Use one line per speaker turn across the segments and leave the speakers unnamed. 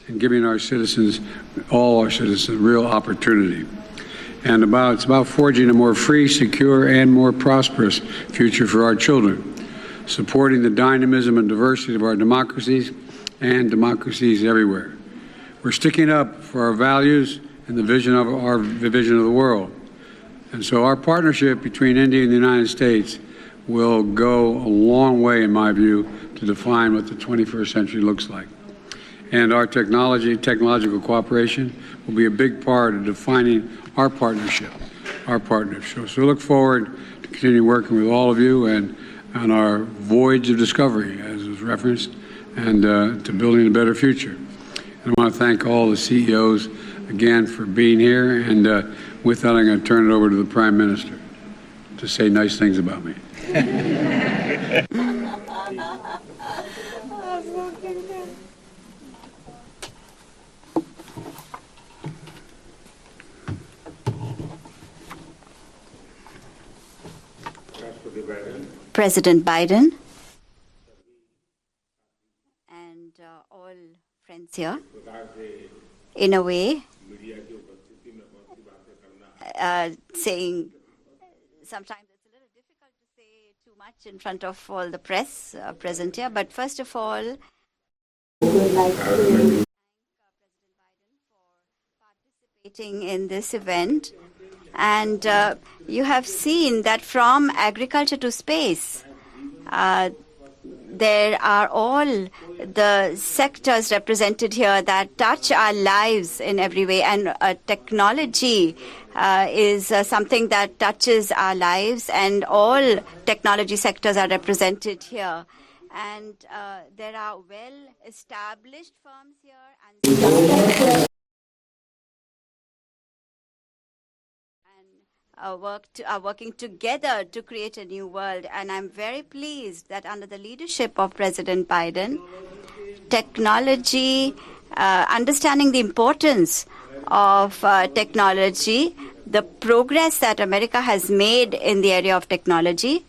and giving our citizens, all our citizens, real opportunity. And it's about forging a more free, secure, and more prosperous future for our children, supporting the dynamism and diversity of our democracies and democracies everywhere. We're sticking up for our values and the vision of the world. And so our partnership between India and the United States will go a long way, in my view, to define what the 21st century looks like. And our technological cooperation will be a big part of defining our partnership. So we look forward to continue working with all of you and on our voyage of discovery, as was referenced, and to building a better future. And I want to thank all the CEOs again for being here. And with that, I'm going to turn it over to the Prime Minister to say nice things about me.
President Biden and all friends here, in a way, saying sometimes it's a little difficult to say too much in front of all the press present here, but first of all, I would like to thank President Biden for participating in this event. And you have seen that from agriculture to space, there are all the sectors represented here that touch our lives in every way. And technology is something that touches our lives, and all technology sectors are represented here. And there are well-established firms here and are working together to create a new world. And I'm very pleased that under the leadership of President Biden, technology, understanding the importance of technology, the progress that America has made in the area of technology,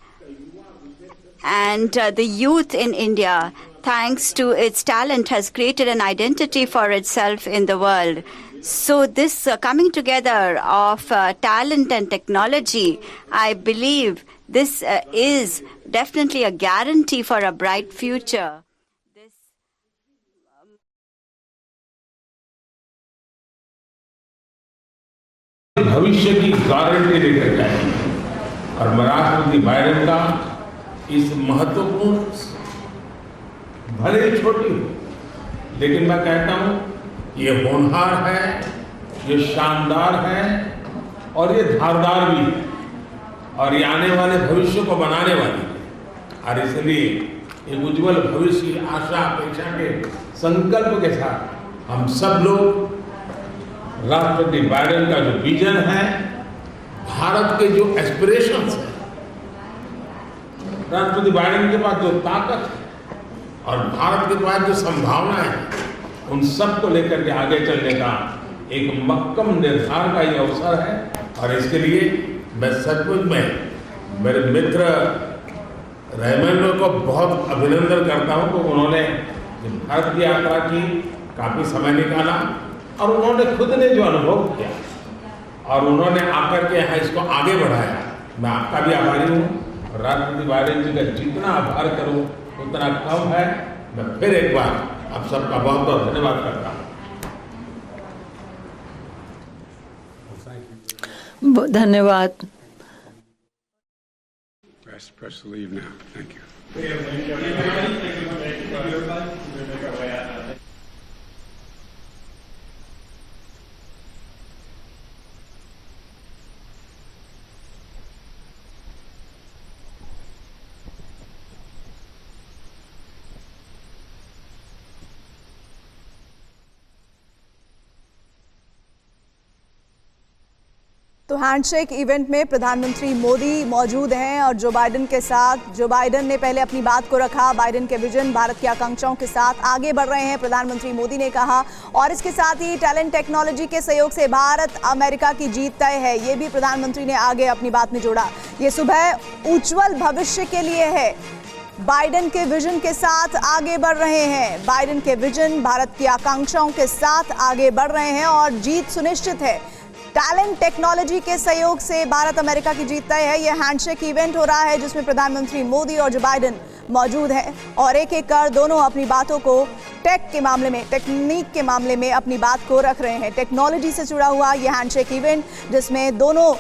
and the youth in India, thanks to its talent, has created an identity for itself in the world. So this coming together of talent and technology, I believe this is definitely a guarantee for a bright future.
भविष्य की guarantee लेकर जाएंगे और मैं राष्ट्रपति Biden का इस महत्वपूर्ण, भले छोटी हो, लेकिन मैं कहता हूं ये होनहार है, ये शानदार है और ये धारदार भी है और ये आने वाले भविष्य को बनाने वाली है। और इसलिए एक उज्जवल भविष्य की आशा अपेक्षा के संकल्प के साथ हम सब लोग राष्ट्रपति बाइडेन का जो विजन है, भारत के जो एस्पिरेशंस हैं, राष्ट्रपति बाइडेन के पास जो ताकत है और भारत के पास जो संभावनाएं हैं, उन सब को लेकर के आगे चलने का एक मक्कम निर्धार का ये अवसर है। और इसके लिए मैं सचमुच में मेरे मित्र रहमान को बहुत अभिनंदन करता हूं कि उन्होंने भारत की यात्रा की, काफी समय निकाला और उन्होंने खुद ने जो अनुभव किया और उन्होंने आकर के यहाँ इसको आगे बढ़ाया। मैं आपका भी आभारी हूँ। राष्ट्रपति बाइडेन जी का जितना आभार करूँ उतना कम है। मैं फिर एक बार आप सबका बहुत बहुत धन्यवाद करता हूँ।
धन्यवाद।
Press to leave now. Thank you.
तो हैंडशेक इवेंट में प्रधानमंत्री मोदी मौजूद हैं और जो बाइडेन के साथ, जो बाइडेन ने पहले अपनी बात को रखा, बाइडेन के विजन, भारत की आकांक्षाओं के साथ आगे बढ़ रहे हैं, प्रधानमंत्री मोदी ने कहा। और इसके साथ ही टैलेंट टेक्नोलॉजी के सहयोग से भारत अमेरिका की जीत तय है, ये भी प्रधानमंत्री ने आगे अपनी बात में जोड़ा। ये सुबह उज्जवल भविष्य के लिए है, बाइडेन के विजन के साथ आगे बढ़ रहे हैं। बाइडेन के विजन भारत की आकांक्षाओं के साथ आगे बढ़ रहे हैं और जीत सुनिश्चित है। टैलेंट टेक्नोलॉजी के सहयोग से भारत अमेरिका की जीत तय है। यह हैंडशेक इवेंट हो रहा है जिसमें प्रधानमंत्री मोदी और जो बाइडेन मौजूद हैं और एक एक कर दोनों अपनी बातों को टेक के मामले में, टेक्निक के मामले में अपनी बात को रख रहे हैं। टेक्नोलॉजी से जुड़ा हुआ यह हैंडशेक इवेंट जिसमें दोनों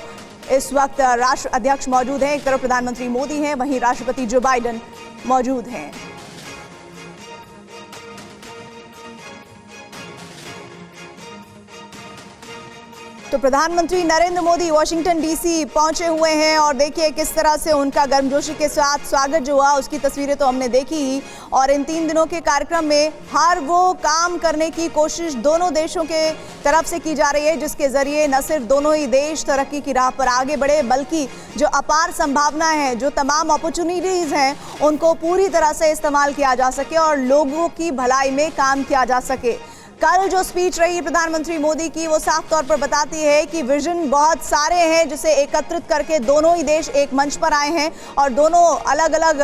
इस वक्त राष्ट्र अध्यक्ष मौजूद हैं। एक तरफ प्रधानमंत्री मोदी हैं, वहीं राष्ट्रपति जो बाइडेन मौजूद हैं। तो प्रधानमंत्री नरेंद्र मोदी वॉशिंगटन डीसी पहुंचे हुए हैं और देखिए किस तरह से उनका गर्मजोशी के साथ स्वागत जो हुआ उसकी तस्वीरें तो हमने देखी ही। और इन 3 दिनों के कार्यक्रम में हर वो काम करने की कोशिश दोनों देशों के तरफ से की जा रही है जिसके जरिए न सिर्फ दोनों ही देश तरक्की की राह पर आगे बढ़े बल्कि जो अपार संभावनाएं हैं, जो तमाम अपॉर्चुनिटीज हैं, उनको पूरी तरह से इस्तेमाल किया जा सके और लोगों की भलाई में काम किया जा सके। कल जो स्पीच रही प्रधानमंत्री मोदी की वो साफ तौर पर बताती है कि विजन बहुत सारे हैं जिसे एकत्रित करके दोनों ही देश एक मंच पर आए हैं और दोनों अलग अलग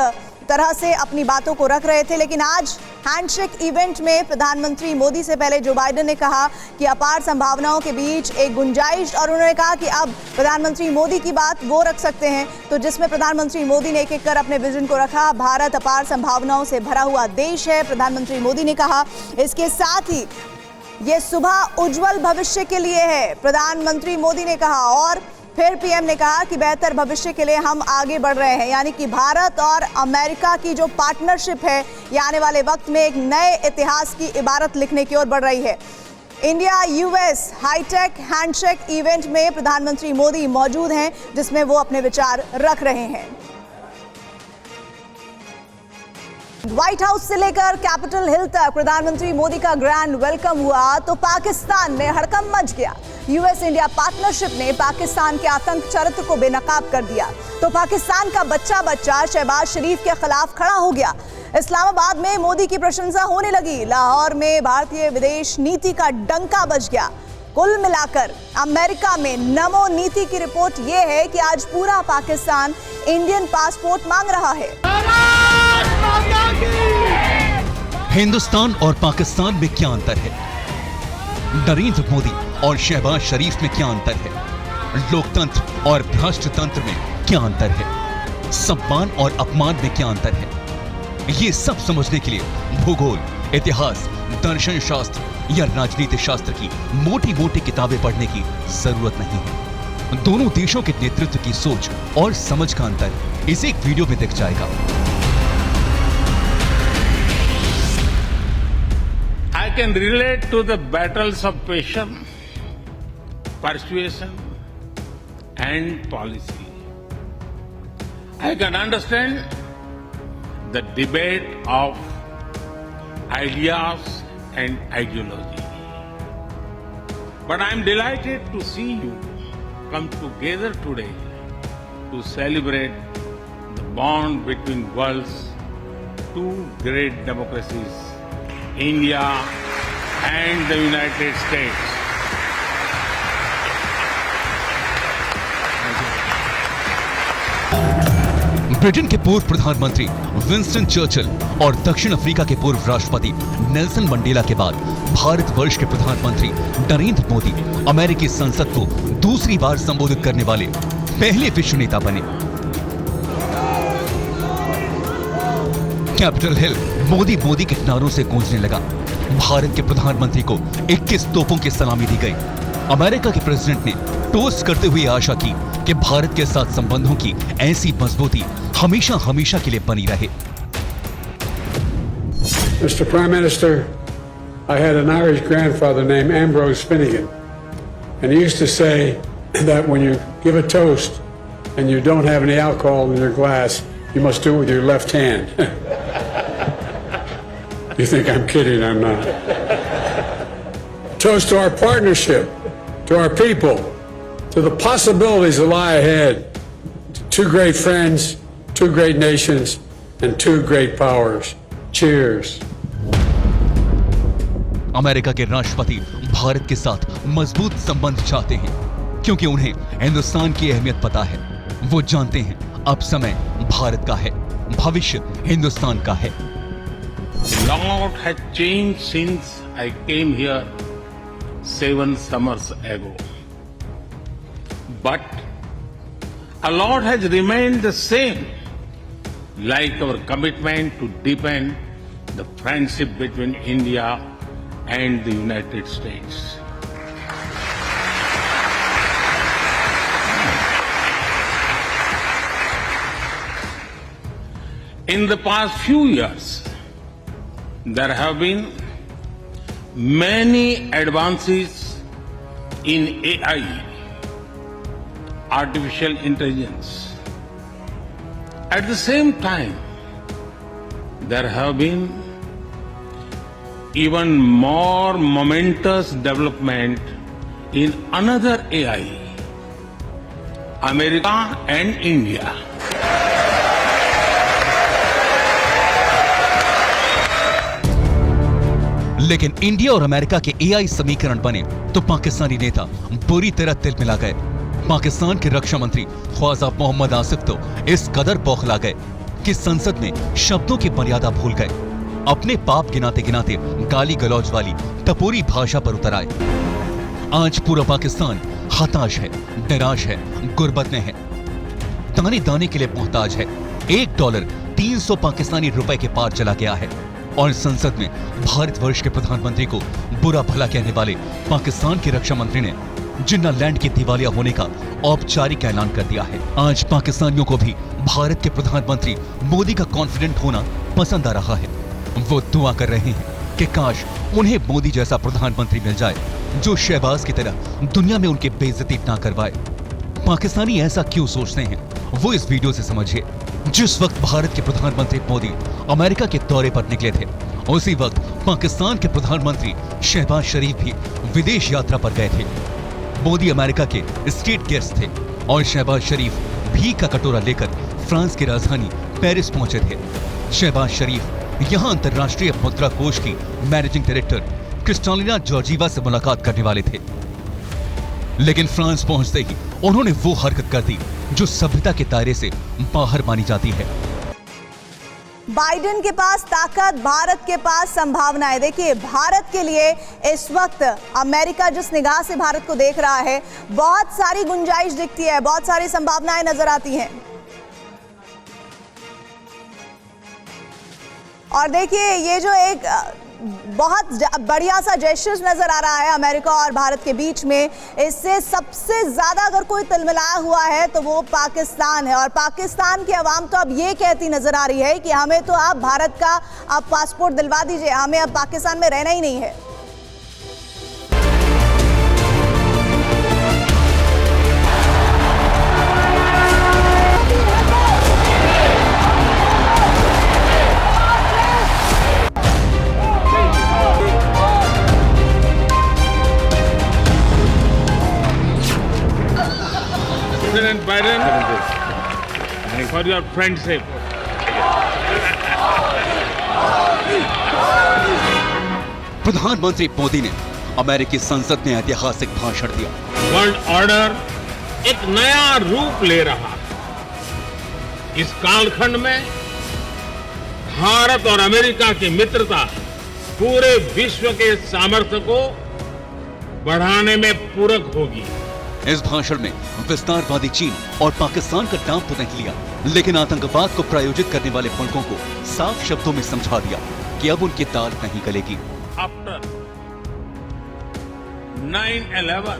तरह से अपनी बातों को रख रहे थे। लेकिन आज हैंडशेक इवेंट में प्रधानमंत्री मोदी से पहले जो बाइडेन ने कहा कि अपार संभावनाओं के बीच एक गुंजाइश, और उन्होंने कहा कि अब प्रधानमंत्री मोदी की बात वो रख सकते हैं तो जिसमें प्रधानमंत्री मोदी ने एक एक कर अपने विजन को रखा। भारत अपार संभावनाओं से भरा हुआ देश है, प्रधानमंत्री मोदी ने कहा। इसके साथ ही ये सुबह उज्जवल भविष्य के लिए है, प्रधानमंत्री मोदी ने कहा। और फिर पीएम ने कहा कि बेहतर भविष्य के लिए हम आगे बढ़ रहे हैं, यानी कि भारत और अमेरिका की जो पार्टनरशिप है ये आने वाले वक्त में एक नए इतिहास की इबारत लिखने की ओर बढ़ रही है। India US high tech handshake event में प्रधानमंत्री मोदी मौजूद हैं जिसमें वो अपने विचार रख रहे हैं। व्हाइट हाउस से लेकर कैपिटल हिल तक प्रधानमंत्री मोदी का ग्रैंड वेलकम हुआ तो पाकिस्तान में हड़कंप मच गया। यूएस इंडिया पार्टनरशिप ने पाकिस्तान के आतंक चरित्र को बेनकाब कर दिया तो पाकिस्तान का बच्चा शहबाज शरीफ के खिलाफ खड़ा हो गया। इस्लामाबाद में मोदी की प्रशंसा होने लगी, लाहौर में भारतीय विदेश नीति का डंका बज गया। कुल मिलाकर अमेरिका में नमो नीति की रिपोर्ट यह है कि आज पूरा पाकिस्तान इंडियन पासपोर्ट मांग रहा है।
हिंदुस्तान और पाकिस्तान में क्या अंतर है? नरेंद्र मोदी और शहबाज शरीफ में क्या अंतर है? लोकतंत्र और भ्रष्टतंत्र में क्या अंतर है? सम्मान और अपमान में क्या अंतर है? ये सब समझने के लिए भूगोल, इतिहास, दर्शन शास्त्र या राजनीति शास्त्र की मोटी मोटी किताबें पढ़ने की जरूरत नहीं है। दोनों देशों के नेतृत्व की सोच और समझ का अंतर इस एक वीडियो में दिख जाएगा।
I can relate to the battles of patience, persuasion, and policy. I can understand the debate of ideas and ideology. But I am delighted to see you come together today to celebrate the bond between world's two great democracies, India and the United States.
Britain के पूर्व प्रधानमंत्री Winston Churchill और दक्षिण Africa के पूर्व राष्ट्रपति Nelson Mandela के बाद भारतवर्ष के प्रधानमंत्री नरेंद्र मोदी अमेरिकी संसद को दूसरी बार संबोधित करने वाले पहले विश्व नेता बने। कैपिटल हिल मोदी मोदी के नारों से गूंजने लगा। भारत के प्रधानमंत्री को 21 तोपों की सलामी दी गई। अमेरिका के प्रेसिडेंट ने टोस्ट करते हुए आशा की कि भारत के साथ संबंधों की ऐसी मजबूती हमेशा हमेशा के लिए बनी रहे।
Mr. Prime Minister, I had an Irish grandfather named Ambrose Finnegan, and he used to say that when you give a toast and you don't have any alcohol in your glass, you must do it with your left hand. You think I'm kidding? I'm not. Toast to our partnership, to our people, to the possibilities that lie ahead, to two great friends, two great nations, and two great powers. Cheers.
America के राष्ट्रपति भारत के साथ मजबूत संबंध चाहते हैं क्योंकि उन्हें हिंदुस्तान की अहमियत पता है। वो जानते हैं अब समय भारत का है। भविष्य हिंदुस्तान का है।
A lot has changed since I came here 7 summers ago. But a lot has remained the same, like our commitment to deepen the friendship between India and the United States. In the past few years, there have been many advances in AI, artificial intelligence. At the same time, there have been even more momentous development in another AI, America and India.
लेकिन India और America के AI समीकरण बने तो पाकिस्तानी नेता बुरी तरह तिलमिला गए। पाकिस्तान के रक्षा मंत्री ख्वाजा मोहम्मद आसिफ तो इस कदर बौखला गए कि संसद में शब्दों की मर्यादा भूल गए। अपने पाप गिनाते गिनाते गाली गलौज वाली टपोरी भाषा पर उतर आए। आज पूरा पाकिस्तान हताश है, निराश है, गुर्बत में है, दाने दाने के लिए मोहताज है। $1 300 पाकिस्तानी रुपए के पार चला गया है और संसद में भारतवर्ष के प्रधानमंत्री को बुरा भला कहने वाले पाकिस्तान के रक्षा मंत्री ने जिन्ना लैंड के दिवालिया होने का औपचारिक ऐलान कर दिया है। आज पाकिस्तानियों को भी भारत के प्रधानमंत्री मोदी का कॉन्फिडेंट होना पसंद आ रहा है। वो दुआ कर रहे हैं कि काश उन्हें मोदी जैसा प्रधानमंत्री मिल जाए जो शहबाज की तरह दुनिया में उनकी बेइज्जती ना करवाए। पाकिस्तानी ऐसा क्यों सोचते हैं वो इस वीडियो से समझिए। जिस वक्त भारत के प्रधानमंत्री मोदी अमेरिका के दौरे पर निकले थे, उसी वक्त पाकिस्तान के प्रधानमंत्री शहबाज शरीफ भी विदेश यात्रा पर गए थे। मोदी अमेरिका के स्टेट गेस्ट थे और शहबाज शरीफ भीख का कटोरा लेकर फ्रांस की राजधानी पेरिस पहुंचे थे। शहबाज शरीफ यहां अंतर्राष्ट्रीय मुद्रा कोष की मैनेजिंग डायरेक्टर क्रिस्टालिना जॉर्जीवा से मुलाकात करने वाले थे, लेकिन फ्रांस पहुंचते ही उन्होंने वो हरकत कर दी जो सभ्यता के दायरे से बाहर मानी जाती है।
बाइडेन के पास ताकत, भारत के पास संभावनाएं। देखिए, भारत के लिए इस वक्त अमेरिका जिस निगाह से भारत को देख रहा है, बहुत सारी गुंजाइश दिखती है, बहुत सारी संभावनाएं नजर आती हैं। और देखिए, ये जो एक बहुत बढ़िया सा जेस्चर नजर आ रहा है अमेरिका और भारत के बीच में, इससे सबसे ज्यादा अगर कोई तिलमिलाया हुआ है तो वो पाकिस्तान है। और पाकिस्तान की आवाम तो अब ये कहती नजर आ रही है कि हमें तो आप भारत का आप पासपोर्ट दिलवा दीजिए, हमें अब पाकिस्तान में रहना ही नहीं है।
President Biden, for your friendship.
प्रधानमंत्री मोदी ने अमेरिकी संसद में ऐतिहासिक भाषण दिया।
वर्ल्ड ऑर्डर एक नया रूप ले रहा है। इस कालखंड में भारत और अमेरिका की मित्रता पूरे विश्व के सामर्थ्य को बढ़ाने में पूरक होगी।
इस भाषण में विस्तारवादी चीन और पाकिस्तान का नाम तो नहीं लिया, लेकिन आतंकवाद को प्रायोजित करने वाले मुल्कों को साफ शब्दों में समझा दिया कि अब उनकी दाल नहीं गलेगी।
After 9/11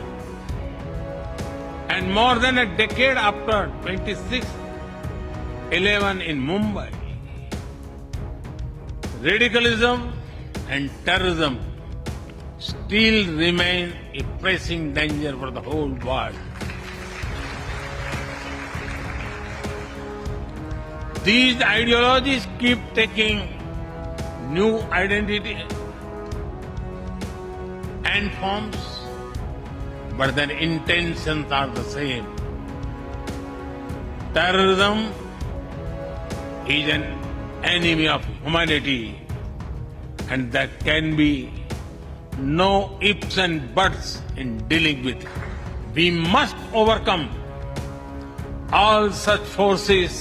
and more than a decade after 26/11 in Mumbai, radicalism and terrorism still remain a pressing danger for the whole world. These ideologies keep taking new identity and forms, but their intentions are the same. Terrorism is an enemy of humanity, and there can be no ifs and buts in dealing with it. We must overcome all such forces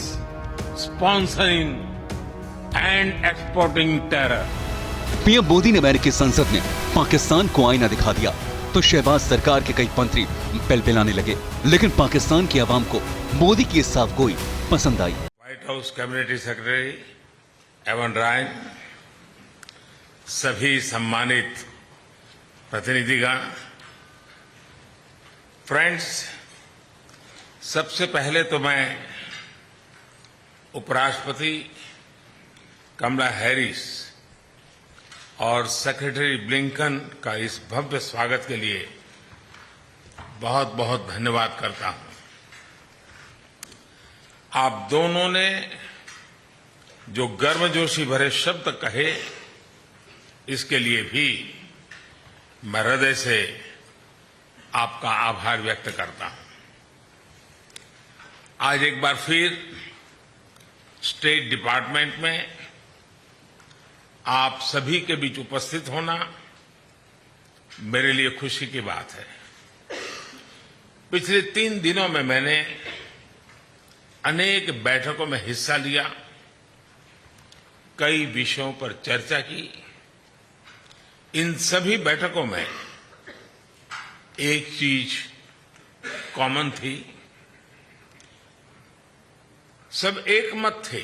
sponsoring and exporting terror.
PM Modi ने अमेरिकी संसद में पाकिस्तान को आईना दिखा दिया तो शहबाज सरकार के कई मंत्री बिलबिलाने लगे, लेकिन पाकिस्तान की आवाम को मोदी की साफगोई पसंद आई।
White House cabinet secretary Evan Ryan, सभी सम्मानित प्रतिनिधिगण, फ्रेंड्स, सबसे पहले तो मैं उपराष्ट्रपति कमला हैरिस और सेक्रेटरी ब्लिंकन का इस भव्य स्वागत के लिए बहुत बहुत धन्यवाद करता हूं। आप दोनों ने जो गर्मजोशी भरे शब्द कहे, इसके लिए भी मैं हृदय से आपका आभार व्यक्त करता हूं। आज एक बार फिर स्टेट डिपार्टमेंट में आप सभी के बीच उपस्थित होना मेरे लिए खुशी की बात है। पिछले 3 दिनों में मैंने अनेक बैठकों में हिस्सा लिया, कई विषयों पर चर्चा की। इन सभी बैठकों में एक चीज कॉमन थी, सब एक मत थे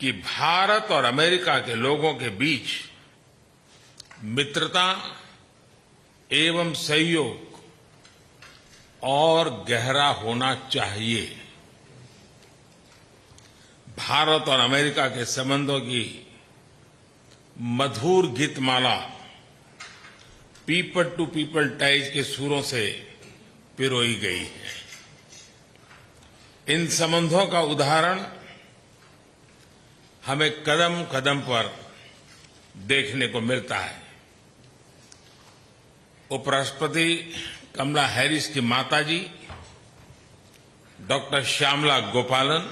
कि भारत और अमेरिका के लोगों के बीच मित्रता एवं सहयोग और गहरा होना चाहिए। भारत और अमेरिका के संबंधों की मधुर Geetmala people to people ties के सुरों से पिरोई गई है। इन संबंधों का उदाहरण हमें कदम कदम पर देखने को मिलता है। उपराष्ट्रपति कमला हैरिस की माताजी डॉक्टर श्यामला गोपालन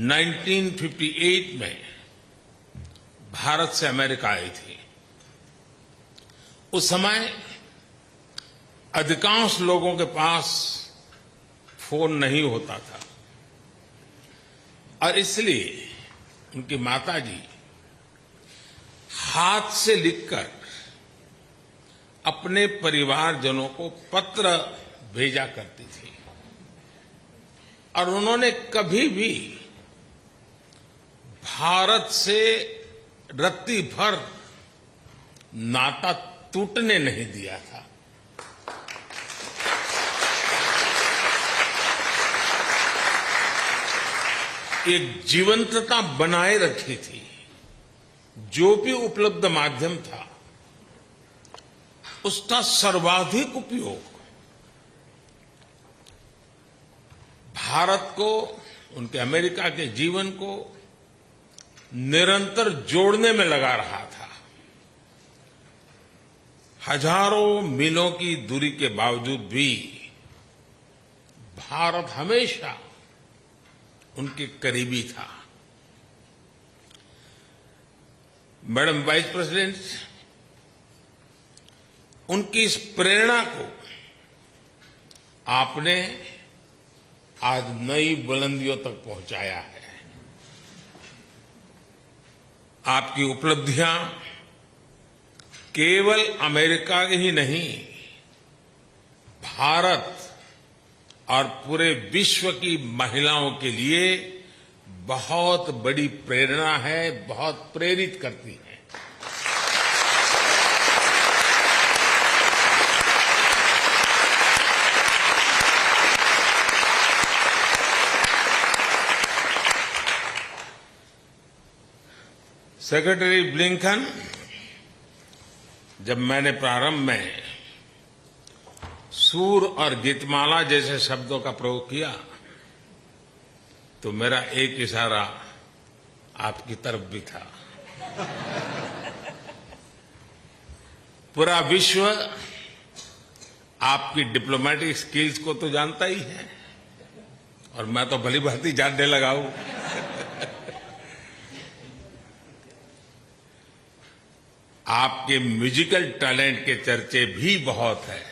1958 में भारत से अमेरिका आई थी। उस समय अधिकांश लोगों के पास फोन नहीं होता था और इसलिए उनकी माताजी हाथ से लिखकर अपने परिवारजनों को पत्र भेजा करती थी और उन्होंने कभी भी भारत से रत्ती भर नाता टूटने नहीं दिया था। एक जीवंतता बनाए रखी थी। जो भी उपलब्ध माध्यम था उसका सर्वाधिक उपयोग भारत को, उनके अमेरिका के जीवन को निरंतर जोड़ने में लगा रहा था। हजारों मीलों की दूरी के बावजूद भी भारत हमेशा उनके करीबी था। मैडम वाइस प्रेसिडेंट, उनकी इस प्रेरणा को आपने आज नई बुलंदियों तक पहुंचाया है। आपकी उपलब्धियां केवल अमेरिका की ही नहीं, भारत और पूरे विश्व की महिलाओं के लिए बहुत बड़ी प्रेरणा है, बहुत प्रेरित करती है। सेक्रेटरी ब्लिंकन, जब मैंने प्रारंभ में सूर और गीतमाला जैसे शब्दों का प्रयोग किया तो मेरा एक इशारा आपकी तरफ भी था। पूरा विश्व आपकी डिप्लोमेटिक स्किल्स को तो जानता ही है और मैं तो भली भांति जानने लगा हूं। आपके म्यूजिकल टैलेंट के चर्चे भी बहुत है।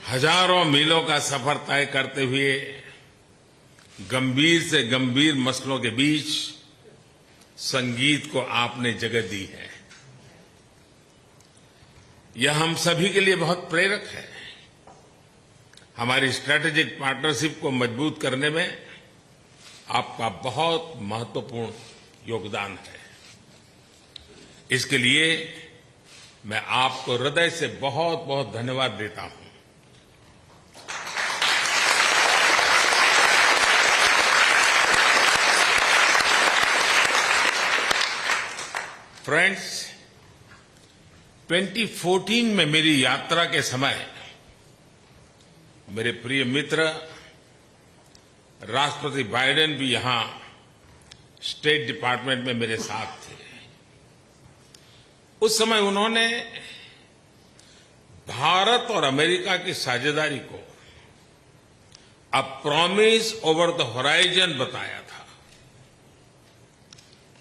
हजारों मीलों का सफर तय करते हुए गंभीर से गंभीर मसलों के बीच संगीत को आपने जगह दी है। यह हम सभी के लिए बहुत प्रेरक है। हमारी स्ट्रेटेजिक पार्टनरशिप को मजबूत करने में आपका बहुत महत्वपूर्ण योगदान है। इसके लिए मैं आपको हृदय से बहुत बहुत धन्यवाद देता हूं। फ्रेंड्स, 2014 में मेरी यात्रा के समय मेरे प्रिय मित्र राष्ट्रपति बाइडेन भी यहां स्टेट डिपार्टमेंट में मेरे साथ थे। उस समय उन्होंने भारत और अमेरिका की साझेदारी को a promise over the horizon बताया था।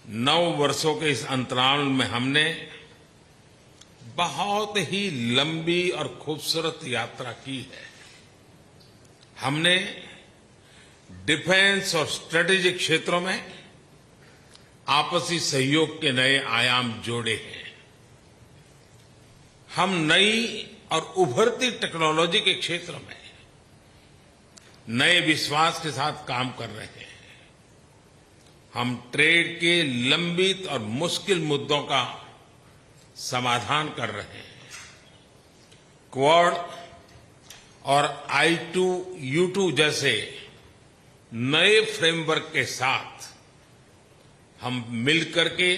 9 वर्षों के इस अंतराल में हमने बहुत ही लंबी और खूबसूरत यात्रा की है। हमने डिफेंस और स्ट्रेटेजिक क्षेत्रों में आपसी सहयोग के नए आयाम जोड़े हैं। हम नई और उभरती टेक्नोलॉजी के क्षेत्र में नए विश्वास के साथ काम कर रहे हैं। हम ट्रेड के लंबित और मुश्किल मुद्दों का समाधान कर रहे हैं। क्वाड और I2U2 जैसे नए फ्रेमवर्क के साथ हम मिलकर के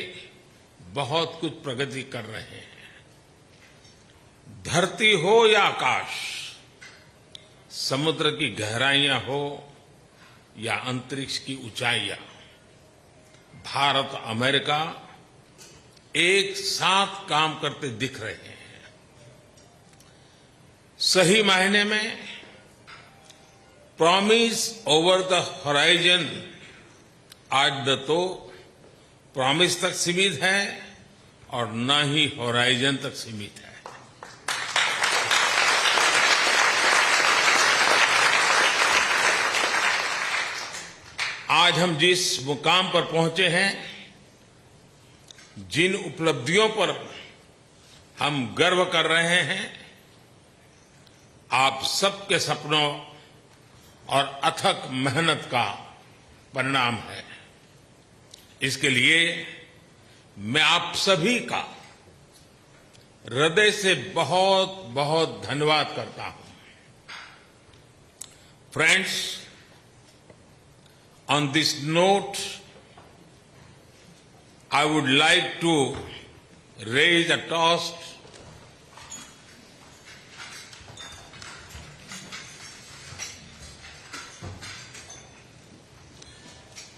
बहुत कुछ प्रगति कर रहे हैं। धरती हो या आकाश, समुद्र की गहराइयां हो या अंतरिक्ष की ऊंचाइयां, भारत और अमेरिका एक साथ काम करते दिख रहे हैं। सही मायने में प्रॉमिस ओवर द होराइजन आज न तो प्रॉमिस तक सीमित है और न ही होराइजन तक सीमित है। आज हम जिस मुकाम पर पहुंचे हैं, जिन उपलब्धियों पर हम गर्व कर रहे हैं, आप सबके सपनों और अथक मेहनत का परिणाम है। इसके लिए मैं आप सभी का हृदय से बहुत बहुत धन्यवाद करता हूं। Friends, on this note, I would like to raise a toast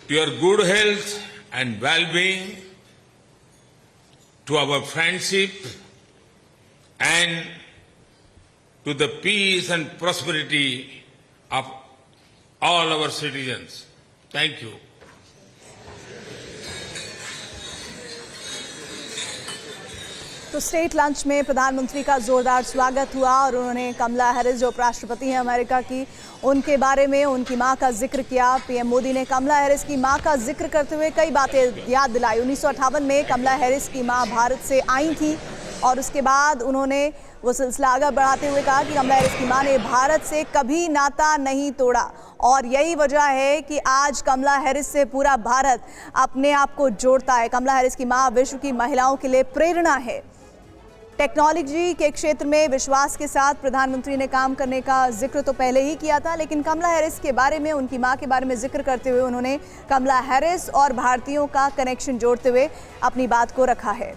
to your good health and well-being, to our friendship, and to the peace and prosperity of all our citizens. Thank you.
तो state lunch में प्रधानमंत्री का जोरदार स्वागत हुआ और उन्होंने कमला Harris जो उपराष्ट्रपति हैं अमेरिका की, उनके बारे में उनकी मां का जिक्र किया। पीएम मोदी ने कमला हैरिस की मां का जिक्र करते हुए कई बातें याद दिलाई। 1958 में कमला हैरिस की मां भारत से आई थी और उसके बाद उन्होंने वो सिलसिला आगे बढ़ाते हुए कहा कि कमला हैरिस की मां ने भारत से कभी नाता नहीं तोड़ा और यही वजह है कि आज कमला हैरिस से पूरा भारत अपने आप को जोड़ता है। कमला हैरिस की मां विश्व की महिलाओं के लिए प्रेरणा है। टेक्नोलॉजी के क्षेत्र में विश्वास के साथ प्रधानमंत्री ने काम करने का जिक्र तो पहले ही किया था, लेकिन कमला हैरिस के बारे में, उनकी मां के बारे में जिक्र करते हुए उन्होंने कमला हैरिस और भारतीयों का कनेक्शन जोड़ते हुए अपनी बात को रखा है।